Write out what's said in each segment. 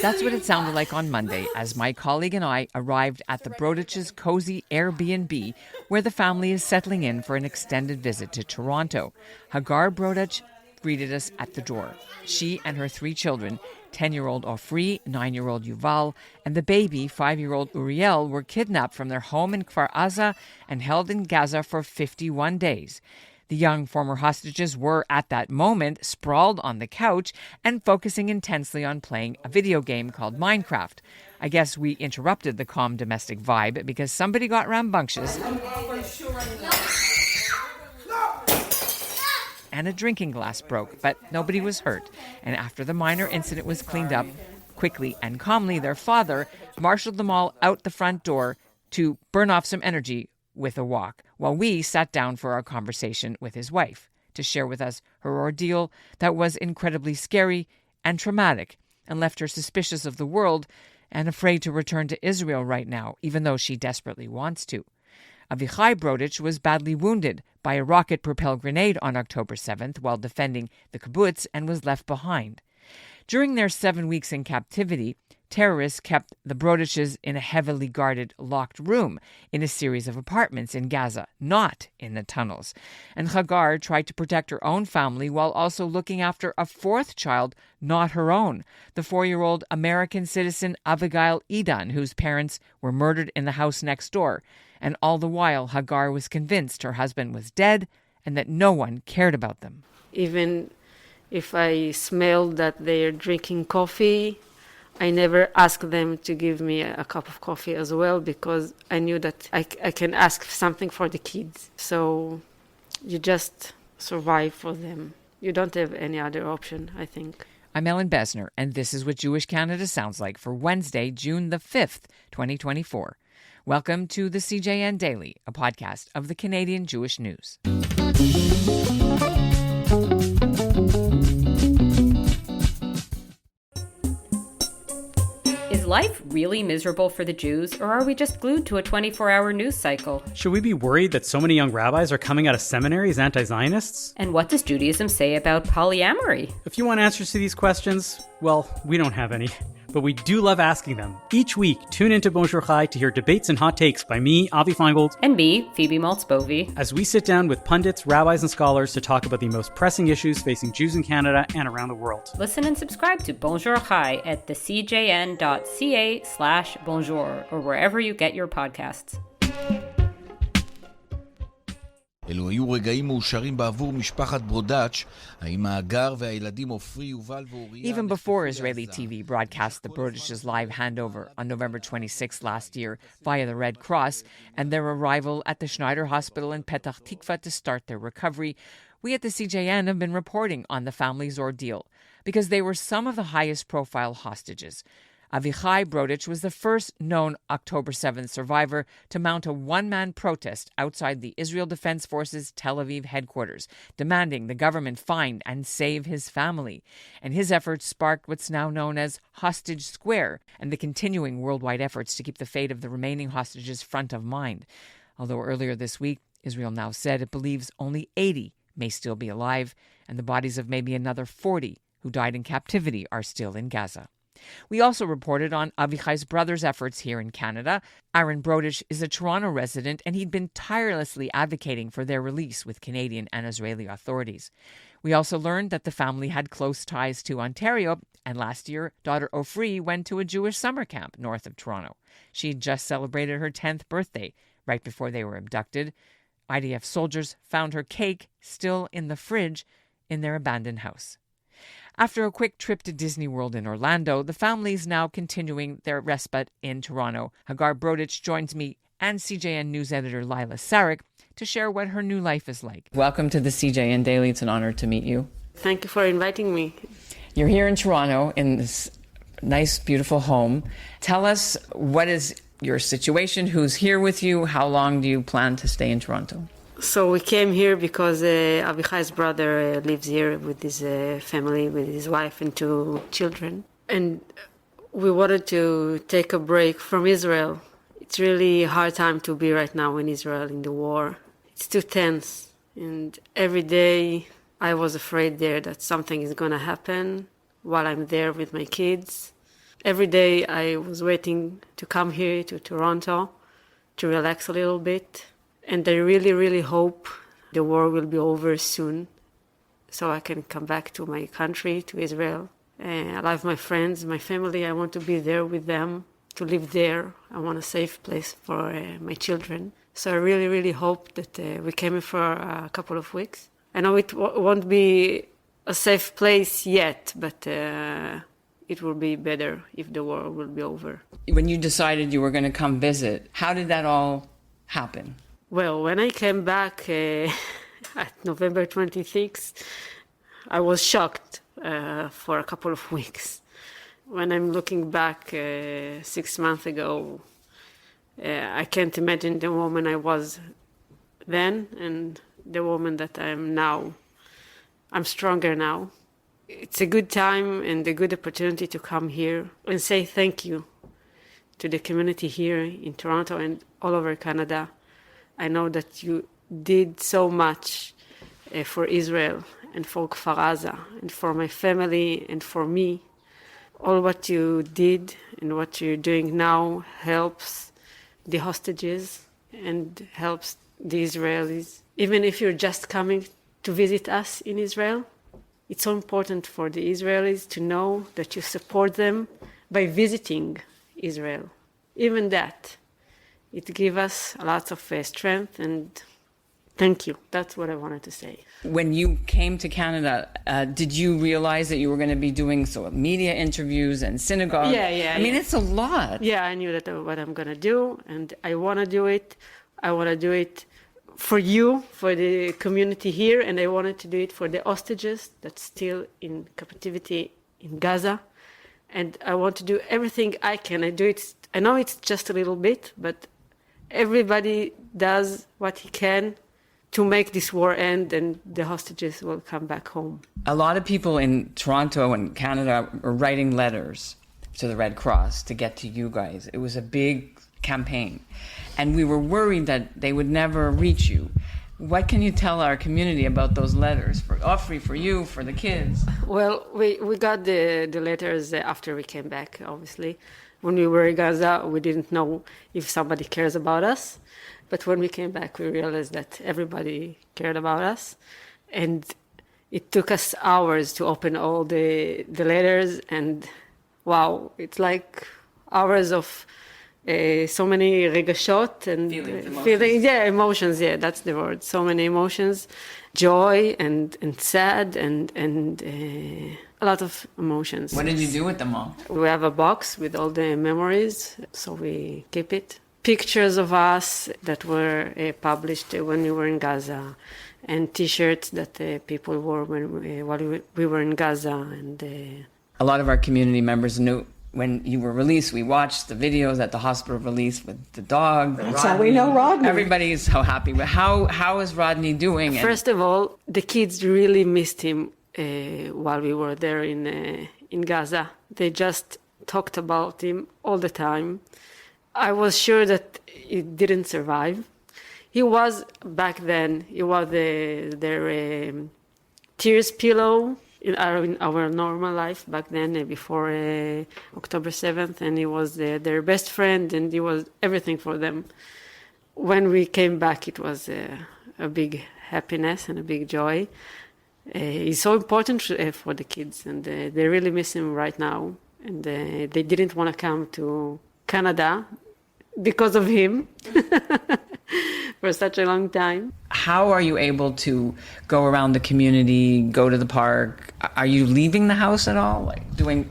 That's what it sounded like on Monday as my colleague and I arrived at the Brodutches' cozy Airbnb where the family is settling in for an extended visit to Toronto. Hagar Brodutch greeted us at the door. She and her 3 children, 10-year-old Ofri, 9-year-old Yuval, and the baby, 5-year-old Uriel, were kidnapped from their home in Kfar Aza and held in Gaza for 51 days. The young former hostages were, at that moment, sprawled on the couch and focusing intensely on playing a video game called Minecraft. I guess we interrupted the calm domestic vibe because somebody got rambunctious and a drinking glass broke, but nobody was hurt. And after the minor incident was cleaned up, quickly and calmly, their father marshaled them all out the front door to burn off some energy with a walk, while we sat down for our conversation with his wife to share with us her ordeal that was incredibly scary and traumatic and left her suspicious of the world and afraid to return to Israel right now, even though she desperately wants to. Avichai Brodutch was badly wounded by a rocket-propelled grenade on October 7th while defending the kibbutz and was left behind. During their 7 weeks in captivity, terrorists kept the Brodutches in a heavily guarded, locked room in a series of apartments in Gaza, not in the tunnels. And Hagar tried to protect her own family while also looking after a 4th child, not her own, the 4-year-old American citizen Abigail Edan, whose parents were murdered in the house next door. And all the while, Hagar was convinced her husband was dead and that no one cared about them. Even if I smelled that they're drinking coffee, I never asked them to give me a cup of coffee as well because I knew that I can ask something for the kids. So you just survive for them. You don't have any other option, I think. I'm Ellen Besner, and this is what Jewish Canada sounds like for Wednesday, June the 5th, 2024. Welcome to the CJN Daily, a podcast of the Canadian Jewish News. Is life really miserable for the Jews, or are we just glued to a 24-hour news cycle? Should we be worried that so many young rabbis are coming out of seminary as anti-Zionists? And what does Judaism say about polyamory? If you want answers to these questions, well, we don't have any. But we do love asking them. Each week, tune into Bonjour Chai to hear debates and hot takes by me, Avi Feingold, And me, Phoebe Maltz-Bovy, as we sit down with pundits, rabbis, and scholars to talk about the most pressing issues facing Jews in Canada and around the world. Listen and subscribe to Bonjour Chai at thecjn.ca/bonjour or wherever you get your podcasts. אלו היו רגעים מאושרים בעבור משפחת ברודאץ', האם הגר והילדים עופרי, יובל ואוריה... Even before Israeli TV broadcast the Brodutches' live handover on November 26 last year via the Red Cross and their arrival at the Schneider Hospital in Petah Tikva to start their recovery, we at the CJN have been reporting on the family's ordeal because they were some of the highest profile hostages. Avichai Brodutch was the first known October 7th survivor to mount a one-man protest outside the Israel Defense Forces Tel Aviv headquarters, demanding the government find and save his family. And his efforts sparked what's now known as Hostage Square and the continuing worldwide efforts to keep the fate of the remaining hostages front of mind. Although earlier this week, Israel now said it believes only 80 may still be alive, and the bodies of maybe another 40 who died in captivity are still in Gaza. We also reported on Avichai's brother's efforts here in Canada. Aaron Brodutch is a Toronto resident, and he'd been tirelessly advocating for their release with Canadian and Israeli authorities. We also learned that the family had close ties to Ontario, and last year, daughter Ofri went to a Jewish summer camp north of Toronto. She had just celebrated her 10th birthday, right before they were abducted. IDF soldiers found her cake still in the fridge in their abandoned house. After a quick trip to Disney World in Orlando, the family is now continuing their respite in Toronto. Hagar Brodutch joins me and CJN News editor Lila Sarek to share what her new life is like. Welcome to the CJN Daily. It's an honor to meet you. Thank you for inviting me. You're here in Toronto in this nice, beautiful home. Tell us, what is your situation? Who's here with you? How long do you plan to stay in Toronto? So we came here because Avichai's brother lives here with his family, with his wife and 2 children. And we wanted to take a break from Israel. It's really a hard time to be right now in Israel in the war. It's too tense. And every day I was afraid there that something is going to happen while I'm there with my kids. Every day I was waiting to come here to Toronto to relax a little bit. And I really, really hope the war will be over soon so I can come back to my country, to Israel. I love my friends, my family. I want to be there with them, to live there. I want a safe place for my children. So I really, really hope that we came here for a couple of weeks. I know it won't be a safe place yet, but it will be better if the war will be over. When you decided you were going to come visit, how did that all happen? Well, when I came back at November 26th, I was shocked for a couple of weeks. When I'm looking back 6 months ago, I can't imagine the woman I was then and the woman that I am now. I'm stronger now. It's a good time and a good opportunity to come here and say thank you to the community here in Toronto and all over Canada. I know that you did so much for Israel and for Kfar Aza and for my family and for me. All what you did and what you're doing now helps the hostages and helps the Israelis. Even if you're just coming to visit us in Israel, it's so important for the Israelis to know that you support them by visiting Israel. Even that, it gives us a lot of strength, and thank you. That's what I wanted to say. When you came to Canada, did you realize that you were going to be doing media interviews and synagogue? Yeah. I mean, it's a lot. Yeah, I knew that what I'm going to do, and I want to do it. I want to do it for you, for the community here, and I wanted to do it for the hostages that's still in captivity in Gaza. And I want to do everything I can. I know it's just a little bit, but everybody does what he can to make this war end and the hostages will come back home. A lot of people in Toronto and Canada are writing letters to the Red Cross to get to you guys. It was a big campaign. And we were worried that they would never reach you. What can you tell our community about those letters for Ofri, for you, for the kids? Well, we got the letters after we came back, obviously. When we were in Gaza, we didn't know if somebody cares about us. But when we came back, we realized that everybody cared about us. And it took us hours to open all the letters. And wow, it's like hours of so many regashot and emotions. Yeah, that's the word. So many emotions, joy and sad and a lot of emotions. What did you do with them all? We have a box with all the memories, so we keep it. Pictures of us that were published when we were in Gaza, and T-shirts that people wore while we were in Gaza. And a lot of our community members knew. When you were released, we watched the videos at the hospital release with the dog. That's how we know Rodney. Everybody's so happy. But how is Rodney doing? First of all, the kids really missed him while we were there in Gaza. They just talked about him all the time. I was sure that he didn't survive. He was, back then, he was their tears pillow in our normal life back then, before October 7th, and he was their best friend, and he was everything for them. When we came back, it was a big happiness and a big joy. He's so important for the kids, and they really miss him right now, and they didn't want to come to Canada because of him for such a long time. How are you able to go around the community, go to the park? Are you leaving the house at all, like doing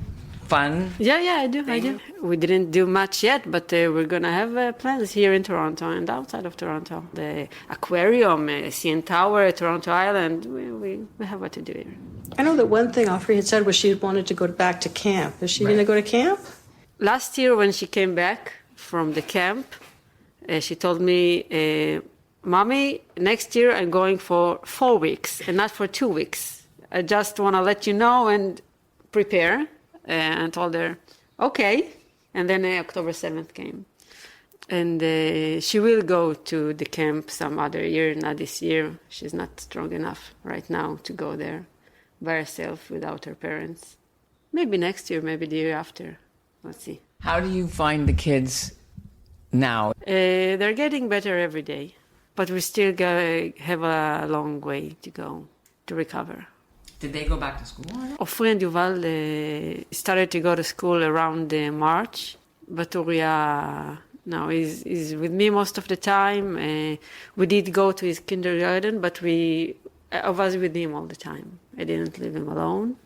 fun? Yeah, I do. We didn't do much yet, but we're going to have plans here in Toronto and outside of Toronto. The aquarium, CN Tower, Toronto Island, we have what to do here. I know that one thing Ofri had said was she wanted to go back to camp. Is she going to go to camp? Last year when she came back from the camp, she told me, Mommy, next year I'm going for 4 weeks and not for 2 weeks. I just want to let you know and prepare. And I told her, okay. And then October 7th came. And she will go to the camp some other year, not this year. She's not strong enough right now to go there by herself without her parents. Maybe next year, maybe the year after. let's see. How do you find the kids now? They're getting better every day, but we still have a long way to go to recover. Did they go back to school? Ofri and Yuval started to go to school around March, but Uriah now is with me most of the time. We did go to his kindergarten, but I was with him all the time. I didn't leave him alone.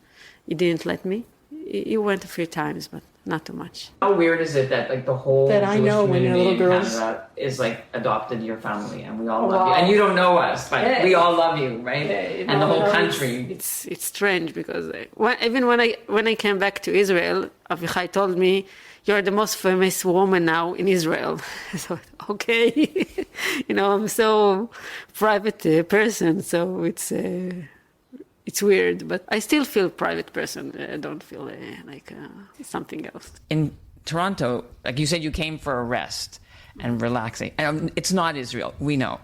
He didn't let me. He went a few times, but not too much. How weird is it that like the whole That I Jewish know when you're community little in girls. Canada is like adopted your family, and we all love you, and you don't know us, but we all love you, right? And the whole country. It's strange because even when I came back to Israel, Avichai told me, "You're the most famous woman now in Israel." So okay, I'm so private person, so it's weird, but I still feel private person. I don't feel like something else. In Toronto, like you said, you came for a rest and relaxing. And it's not Israel, we know,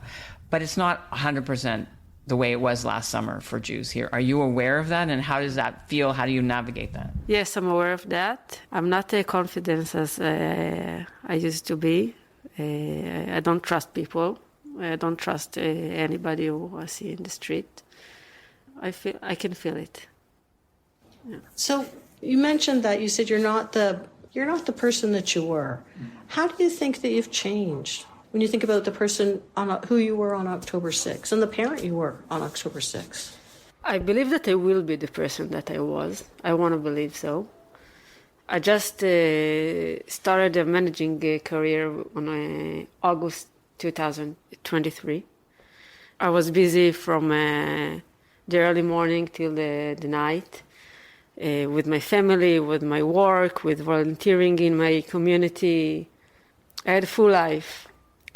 but it's not 100% the way it was last summer for Jews here. Are you aware of that, and how does that feel? How do you navigate that? Yes, I'm aware of that. I'm not as confident as I used to be. I don't trust people. I don't trust anybody who I see in the street. I can feel it. Yeah. So you mentioned that you said you're not the person that you were. How do you think that you've changed when you think about the person who you were on October 6th and the parent you were on October 6th? I believe that I will be the person that I was. I want to believe so. I just started a managing career on August 2023. I was busy from the early morning till the night, with my family, with my work, with volunteering in my community. I had a full life.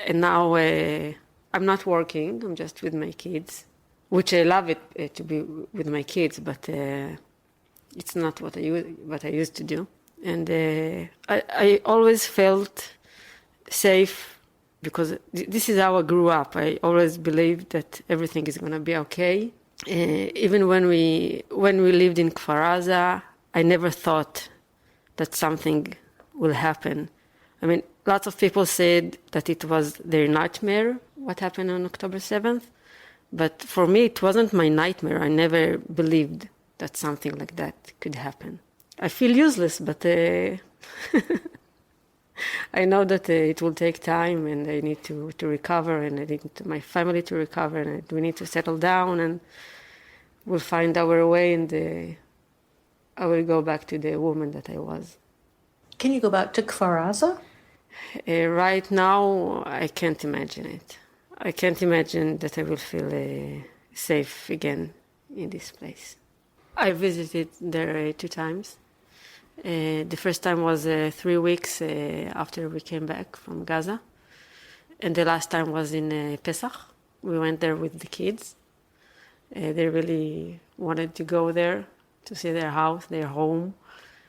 And now I'm not working, I'm just with my kids, which I love it to be with my kids, but it's not what I used to do. And I always felt safe because this is how I grew up. I always believed that everything is going to be okay. Even when we lived in Kfar Aza, I never thought that something will happen. I mean, lots of people said that it was their nightmare, what happened on October 7th. But for me, it wasn't my nightmare. I never believed that something like that could happen. I feel useless, but I know that it will take time, and I need to recover, and I need my family to recover, and we need to settle down, and we'll find our way, and I will go back to the woman that I was. Can you go back to Kfar Aza? Right now, I can't imagine it. I can't imagine that I will feel safe again in this place. I visited there 2 times. The first time was 3 weeks after we came back from Gaza. And the last time was in Pesach. We went there with the kids. They really wanted to go there to see their house, their home.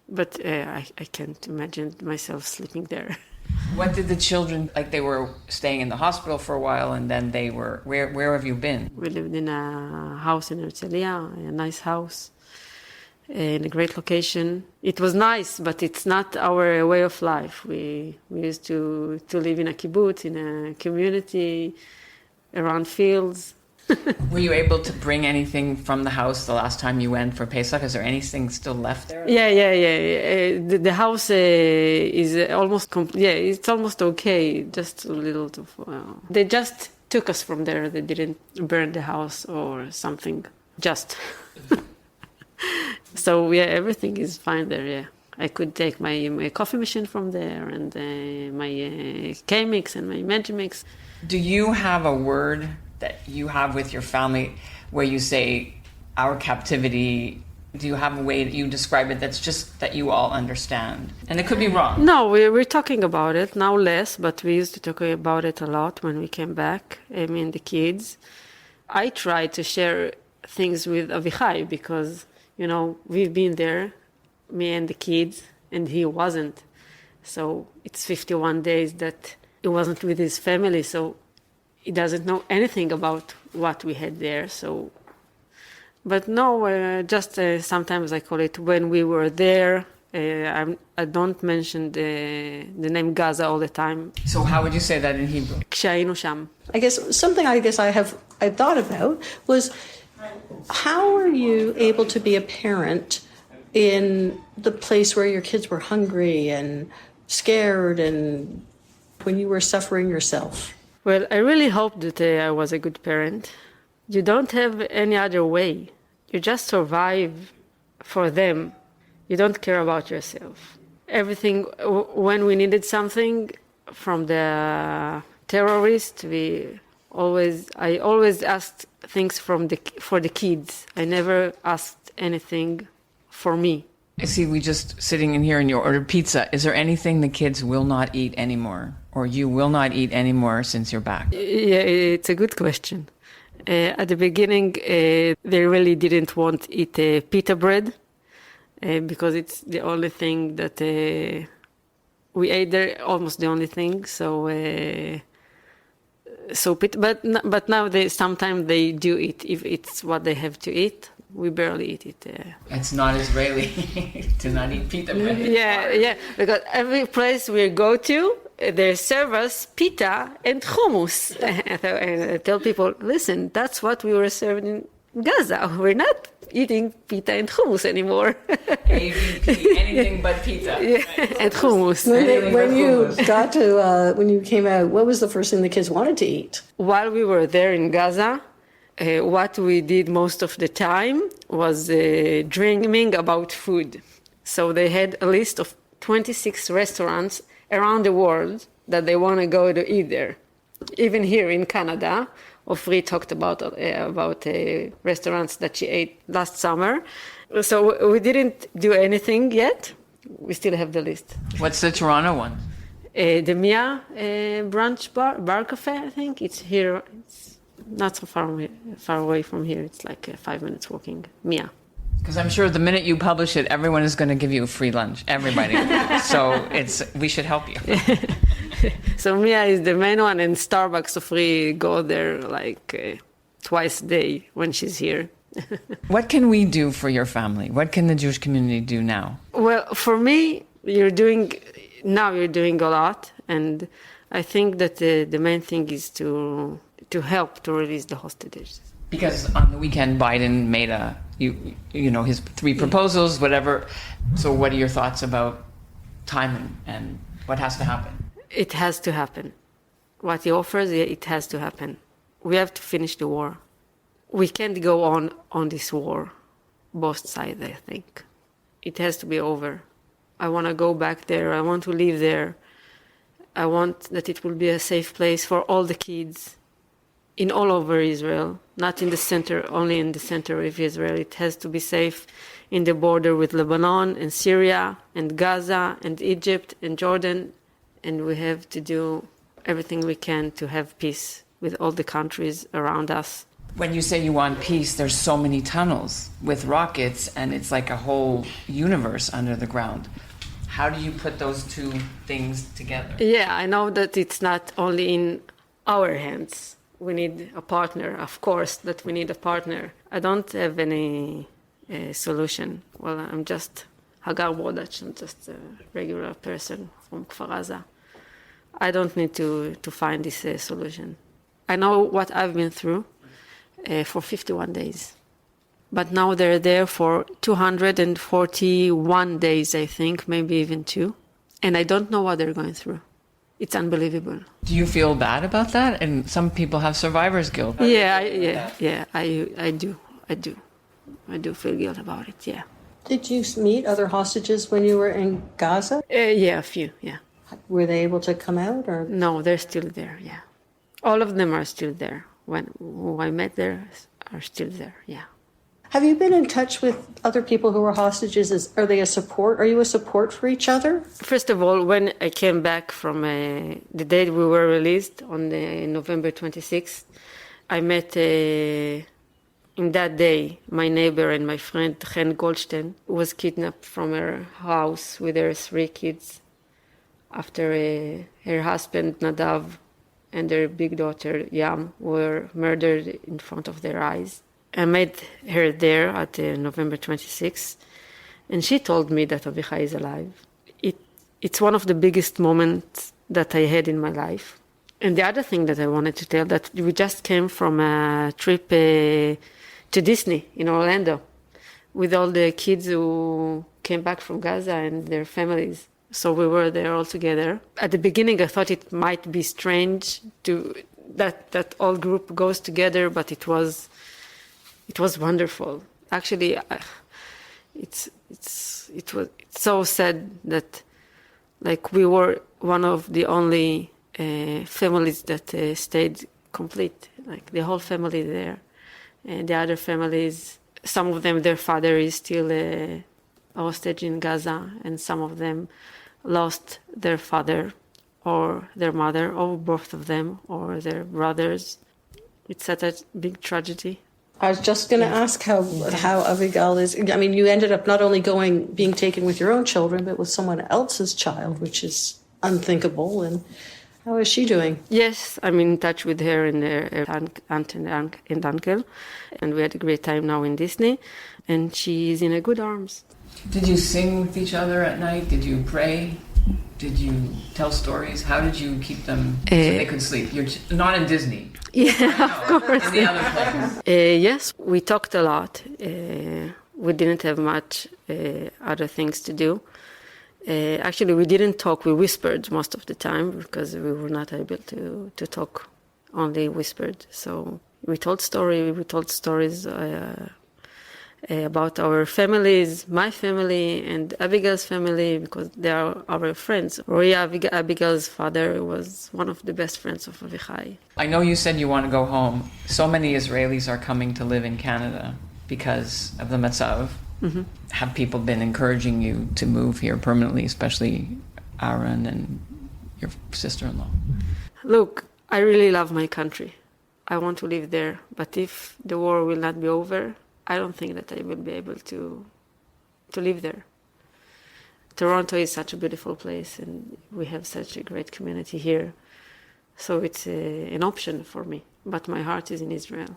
But I can't imagine myself sleeping there. What did the children, like they were staying in the hospital for a while and then they were, where have you been? We lived in a house in Herzliya, a nice house, in a great location. It was nice, but it's not our way of life. We used to live in a kibbutz, in a community, around fields. Were you able to bring anything from the house the last time you went for Pesach? Is there anything still left there? Yeah. The house is almost it's almost okay. Just a little. They just took us from there. They didn't burn the house or something. Just. So everything is fine there. Yeah, I could take my coffee machine from there and my K-mix and my Magimix. Do you have a word that you have with your family where you say our captivity? Do you have a way that you describe it that's just that you all understand? And it could be wrong. No, we're talking about it now less, but we used to talk about it a lot when we came back. I mean, the kids. I tried to share things with Avichai because we've been there, me and the kids, and he wasn't. So it's 51 days that he wasn't with his family, so he doesn't know anything about what we had there. But no, just sometimes I call it when we were there, I don't mention the name Gaza all the time. So how would you say that in Hebrew? כשהיינו שם. I guess something I thought about was, how are you able to be a parent in the place where your kids were hungry and scared and when you were suffering yourself? Well, I really hope that I was a good parent. You don't have any other way. You just survive for them. You don't care about yourself. Everything, when we needed something from the terrorists, I always asked things for the kids. I never asked anything for me. I see we just sitting in here and you ordered pizza. Is there anything the kids will not eat anymore, or you will not eat anymore since you're back? Yeah, it's a good question. At the beginning, they really didn't want to eat pita bread because it's the only thing that we ate there, almost the only thing. But now sometimes they do eat if it's what they have to eat. We barely eat it. It's not Israeli to not eat pita bread. Yeah, because every place we go to, they serve us pita and hummus. And I tell people, listen, that's what we were serving in Gaza. We're not eating pita and hummus anymore. AVP, anything but pita. Yeah, and hummus. When you came out, what was the first thing the kids wanted to eat? While we were there in Gaza, what we did most of the time was dreaming about food. So they had a list of 26 restaurants around the world that they want to go to eat there. Even here in Canada, Ofri talked about restaurants that she ate last summer. So we didn't do anything yet. We still have the list. What's the Toronto one? The Mia brunch bar cafe, I think. It's here. It's not so far away from here. It's like 5 minutes walking. Mia. Because I'm sure the minute you publish it, everyone is going to give you a free lunch. Everybody. So we should help you. So Mia is the main one, and Starbucks Ofri go there like twice a day when she's here. What can we do for your family? What can the Jewish community do now? Well, for me, you're doing a lot, and I think that the main thing is to help to release the hostages. Because on the weekend, Biden made his 3 proposals, whatever. So what are your thoughts about time and what has to happen? It has to happen. What he offers, it has to happen. We have to finish the war. We can't go on this war, both sides, I think. It has to be over. I want to go back there. I want to live there. I want that it will be a safe place for all the kids in all over Israel, not in the center, only in the center of Israel. It has to be safe in the border with Lebanon and Syria and Gaza and Egypt and Jordan. And we have to do everything we can to have peace with all the countries around us. When you say you want peace, there's so many tunnels with rockets, and it's like a whole universe under the ground. How do you put those two things together? Yeah, I know that it's not only in our hands. We need a partner, of course, that we need a partner. I don't have any solution. Well, I'm just Hagar Brodutch. I'm just a regular person from Kfar Aza. I don't need to find this solution. I know what I've been through for 51 days. But now they're there for 241 days, I think, maybe even 2. And I don't know what they're going through. It's unbelievable. Do you feel bad about that? And some people have survivor's guilt. Yeah, I do. I do feel guilt about it, yeah. Did you meet other hostages when you were in Gaza? Yeah, a few, yeah. Were they able to come out? Or No, they're still there, yeah. All of them are still there. Who I met there are still there, yeah. Have you been in touch with other people who were hostages? Are they a support? Are you a support for each other? First of all, when I came back from the day we were released on November 26th, I met in that day my neighbor and my friend Chen Goldstein was kidnapped from her house with her 3 kids after her husband Nadav and their big daughter Yam were murdered in front of their eyes. I met her there at November 26th, And she told me that Avichai is alive. It's one of the biggest moments that I had in my life. And the other thing that I wanted to tell, that we just came from a trip to Disney in Orlando with all the kids who came back from Gaza and their families. So we were there all together. At the beginning, I thought it might be strange that all group goes together, but it was wonderful. Actually, it's so sad that we were one of the only families that stayed complete. The whole family there, and the other families, some of them, their father is still a hostage in Gaza, and some of them lost their father or their mother, or both of them, or their brothers. It's such a big tragedy. I was just going to ask how Abigail is. I mean, you ended up not only being taken with your own children, but with someone else's child, which is unthinkable. And how is she doing? Yes, I'm in touch with her and her aunt and uncle, and we had a great time now in Disney, and she's in a good arms. Did you sing with each other at night? Did you pray? Did you tell stories? How did you keep them so they could sleep? You're not in Disney. Yeah, of course. In the other place. Yes, we talked a lot. We didn't have much other things to do. Actually, we didn't talk. We whispered most of the time because we were not able to talk, only whispered. So we told stories about our families, my family and Abigail's family, because they are our friends. Roy, Abigail's father, was one of the best friends of Avichai. I know you said you want to go home. So many Israelis are coming to live in Canada because of the Matzav. Mm-hmm. Have people been encouraging you to move here permanently, especially Aaron and your sister-in-law? Look, I really love my country. I want to live there. But if the war will not be over, I don't think that I will be able to live there. Toronto is such a beautiful place, and we have such a great community here. So it's an option for me. But my heart is in Israel.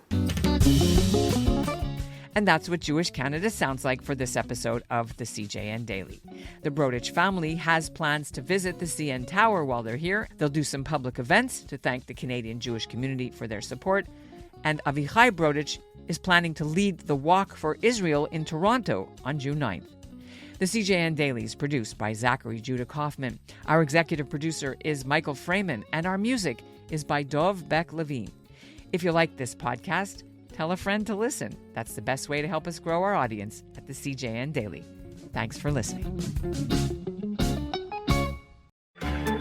And that's what Jewish Canada sounds like for this episode of the CJN Daily. The Brodutch family has plans to visit the CN Tower while they're here. They'll do some public events to thank the Canadian Jewish community for their support. And Avichai Brodutch is planning to lead the Walk for Israel in Toronto on June 9th. The CJN Daily is produced by Zachary Judah Kaufman. Our executive producer is Michael Freeman, and our music is by Dov Beck-Levine. If you like this podcast, tell a friend to listen. That's the best way to help us grow our audience at the CJN Daily. Thanks for listening.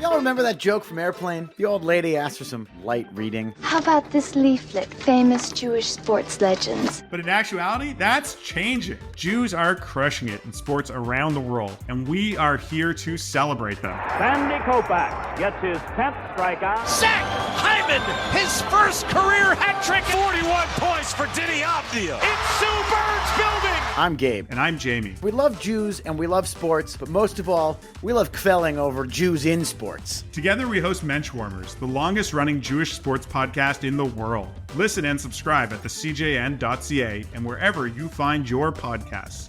Y'all remember that joke from Airplane? The old lady asked for some light reading. How about this leaflet, famous Jewish sports legends? But in actuality, that's changing. Jews are crushing it in sports around the world, and we are here to celebrate them. Sandy Koufax gets his 10th strikeout. Zach Hyman, his first career hat trick. 41 points for Diddy Abdia. It's Sue Bird's building. I'm Gabe. And I'm Jamie. We love Jews and we love sports, but most of all, we love kvelling over Jews in sports. Together we host Menschwarmers, the longest running Jewish sports podcast in the world. Listen and subscribe at thecjn.ca and wherever you find your podcasts.